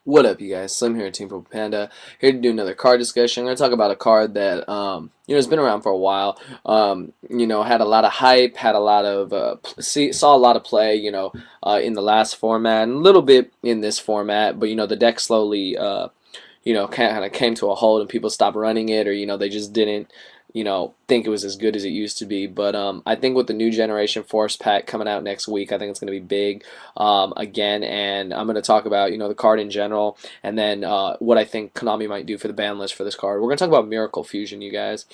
What up, you guys? Slim here at SlimXTeampurplepanda, here to do another card discussion. I'm going to talk about a card that has been around for a while. Had a lot of hype, had a lot of saw a lot of play. In the last format, and a little bit in this format. But the deck slowly kind of came to a halt, and people stopped running it, or they just didn't think it was as good as it used to be. But I think with the new generation Force pack coming out next week, I think it's going to be big again. And I'm going to talk about the card in general, and then what I think Konami might do for the ban list for this card. We're going to talk about Miracle Fusion, you guys.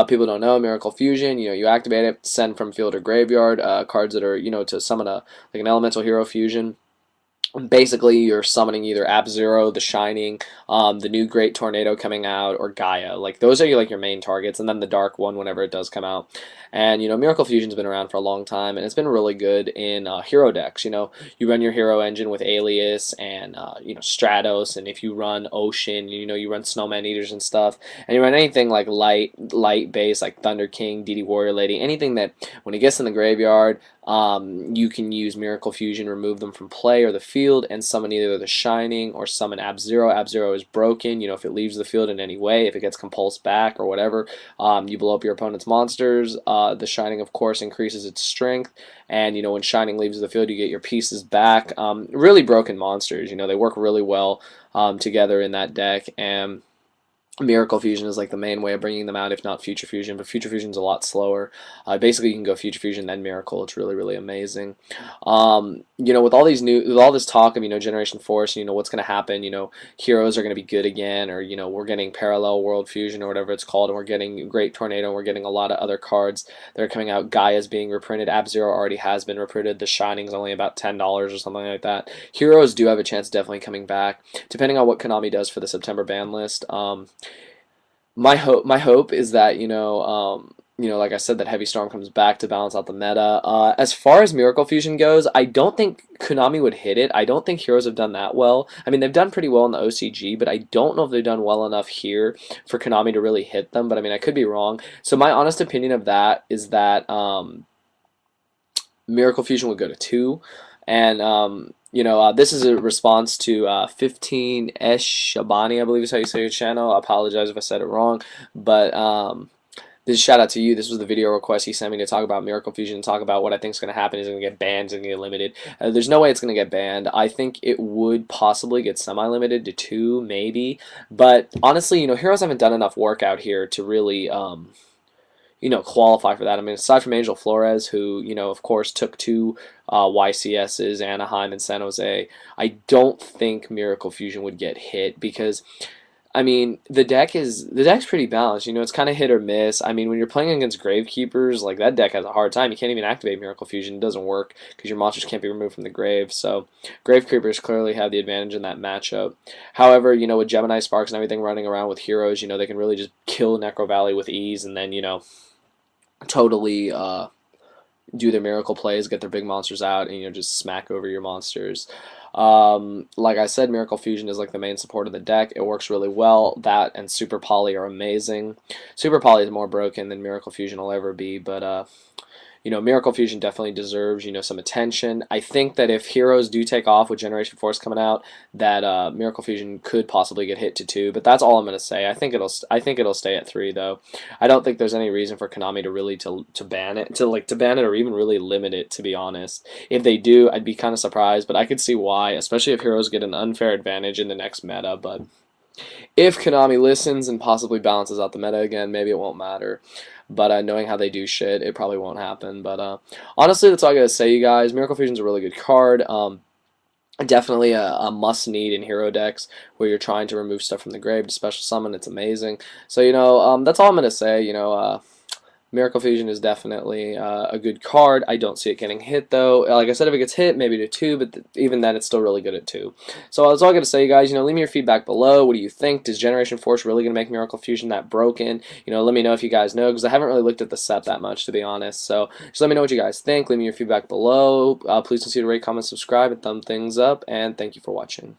People don't know Miracle Fusion. You activate it, send from field or graveyard cards that are to summon like an elemental hero fusion. Basically, you're summoning either Ab-Zero, the Shining, the new Great Tornado coming out, or Gaia. Like those are your main targets, and then the Dark one whenever it does come out. And Miracle Fusion's been around for a long time, and it's been really good in hero decks. You run your hero engine with Alias and Stratos, and if you run Ocean, you run Snowman Eaters and stuff, and you run anything like light base like Thunder King, DD Warrior Lady, anything that when it gets in the graveyard. You can use Miracle Fusion, remove them from play or the field, and summon either the Shining or summon Ab-Zero. Ab-Zero is broken. If it leaves the field in any way, if it gets compulsed back or whatever, you blow up your opponent's monsters. The Shining, of course, increases its strength, and when Shining leaves the field, you get your pieces back. Really broken monsters. They work really well together in that deck, and Miracle Fusion is like the main way of bringing them out, if not Future Fusion, but Future Fusion's a lot slower. Basically, you can go Future Fusion then Miracle. It's really, really amazing. With all this talk of Generation Force, what's going to happen? Heroes are going to be good again, or we're getting Parallel World Fusion or whatever it's called, and we're getting Great Tornado, and we're getting a lot of other cards that are coming out. Gaia's being reprinted. Ab-Zero already has been reprinted. The Shining's only about $10 or something like that. Heroes do have a chance of definitely coming back, depending on what Konami does for the September ban list. My hope is that like I said, that Heavy Storm comes back to balance out the meta. As far as Miracle Fusion goes, I don't think Konami would hit it. I don't think Heroes have done that well. I mean, they've done pretty well in the OCG, but I don't know if they've done well enough here for Konami to really hit them. But I mean, I could be wrong. So my honest opinion of that is that Miracle Fusion would go to 2, and this is a response to 15esh Shabani, I believe is how you say your channel. I apologize if I said it wrong, but this is shout out to you. This was the video request he sent me to talk about Miracle Fusion and talk about what I think is going to happen. Is it going to get banned? Is it going to get limited? There's no way it's going to get banned. I think it would possibly get semi-limited to 2, maybe. But honestly, Heroes haven't done enough work out here to really qualify for that. I mean, aside from Angel Flores, who, of course, took 2 YCSs, Anaheim and San Jose, I don't think Miracle Fusion would get hit because, I mean, the deck's pretty balanced. It's kind of hit or miss. I mean, when you're playing against Gravekeepers, like that deck has a hard time. You can't even activate Miracle Fusion. It doesn't work because your monsters can't be removed from the grave. So Gravekeepers clearly have the advantage in that matchup. However, with Gemini Sparks and everything running around with heroes, they can really just kill Necro Valley with ease, and then totally do their miracle plays, get their big monsters out, and just smack over your monsters. Like I said, Miracle Fusion is like the main support of the deck. It works really well. That and Super Poly are amazing. Super Poly is more broken than Miracle Fusion will ever be, but Miracle Fusion definitely deserves, some attention. I think that if Heroes do take off with Generation Force coming out, that Miracle Fusion could possibly get hit to 2. But that's all I'm gonna say. I think it'll stay at 3 though. I don't think there's any reason for Konami to really to ban it, to ban it or even really limit it. To be honest, if they do, I'd be kind of surprised. But I could see why, especially if Heroes get an unfair advantage in the next meta. But if Konami listens and possibly balances out the meta again, maybe it won't matter. But knowing how they do shit, it probably won't happen. But honestly, that's all I gotta say, you guys. Miracle Fusion's a really good card. Definitely a must-need in hero decks where you're trying to remove stuff from the grave to special summon. It's amazing. So that's all I'm gonna say. Miracle Fusion is definitely a good card. I don't see it getting hit, though. Like I said, if it gets hit, maybe to 2, but even then, it's still really good at 2. So that's all I got to say, you guys. Leave me your feedback below. What do you think? Does Generation Force really going to make Miracle Fusion that broken? Let me know if you guys know, because I haven't really looked at the set that much, to be honest. So just let me know what you guys think. Leave me your feedback below. Please consider to rate, comment, subscribe, and thumb things up. And thank you for watching.